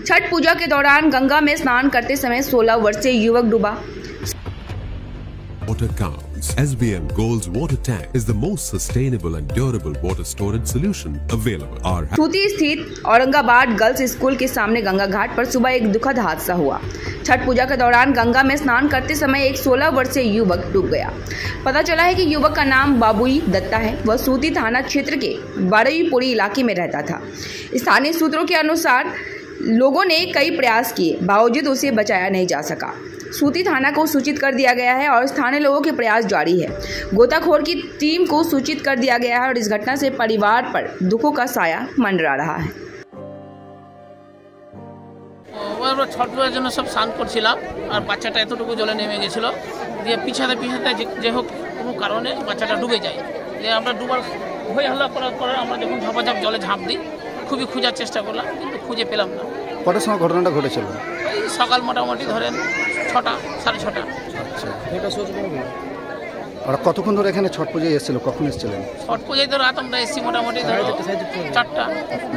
छठ पूजा के दौरान गंगा में स्नान करते समय 16 वर्षीय युवक डूबा। Water counts. SBM Gold's water tank is the most sustainable and durable water storage solution available. सूती स्थित औरंगाबाद गर्ल्स स्कूल के सामने गंगा घाट पर सुबह एक दुखद हादसा हुआ। छठ पूजा के दौरान गंगा में स्नान करते समय एक 16 वर्षीय युवक डूब गया। पता चला है कि युवक का नाम बाबुई दत्ता है। वह सूती थाना क्षेत्र के बारवीपुरी इलाके में रहता था। स्थानीय सूत्रों के अनुसार लोगों ने कई प्रयास किए, बावजूद उसे बचाया नहीं जा सका। सूती थाना को सूचित कर दिया गया है और स्थानीय लोगों के प्रयास जारी है। गोताखोर की टीम को सूचित कर दिया गया है और इस घटना से परिवार पर दुखों का साया मंडरा रहा है। छठ पूजार जন্য সব স্নান করছিলাম আর বাচ্চাটা এতটুকু জলে নেমে গেছিল, দিয়ে পিছাতে যে হোক কোনো কারণে বাচ্চাটা ডুবে যায়। যে আমরা ডুবার হই হল্লা করার পরে আমরা যখন ঝাপাঝাপ জলে ঝাঁপ দিই, খুবই খোঁজার চেষ্টা করলাম কিন্তু খুঁজে পেলাম না। কটার সময় ঘটনাটা ঘটেছিল? এই সকাল মোটামুটি ধরেন 6টা 6:30। আচ্ছা, আর কতক্ষণ ধরে এখানে ছট পূজায় এসেছিল? কখন এসেছিলেন? ছট পূজায় তো রাত আমরা এসেছি মোটামুটি 4টা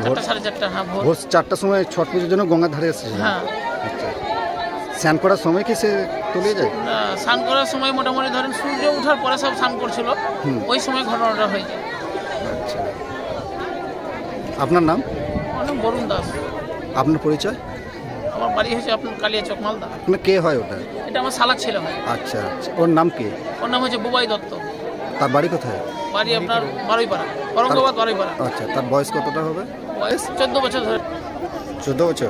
4:30। হ্যাঁ, ভোর 4টার সময় ছট পুজোর জন্য গঙ্গার ধারে এসেছিলেন? হ্যাঁ। আচ্ছা, স্নান করার সময় কি সে তলিয়ে যায়? স্নান করার সময় মোটামুটি ধরেন সূর্য ওঠার পরে সব স্নান করছিল, ওই সময় ঘটনাটা হয়ে যায়। আচ্ছা, আপনার নাম? আমার নাম বরুণ দাস। আপনার পরিচয়? আমার বাড়ি হচ্ছে আপনার কালিয়াচক, মালদা। আপনার কে হয় ওটা? এটা আমার শালার ছেলে হয়। আচ্ছা আচ্ছা, ওর নাম কি? ওর নাম হচ্ছে বুবাই দত্ত। তার বাড়ি কোথায়? বাড়ি আপনার বারুইপাড়া, औरंगाबाद বারুইপাড়া। আচ্ছা, তার বয়স কতটা হবে? বয়স 14 বছর ধরে। 14 বছর।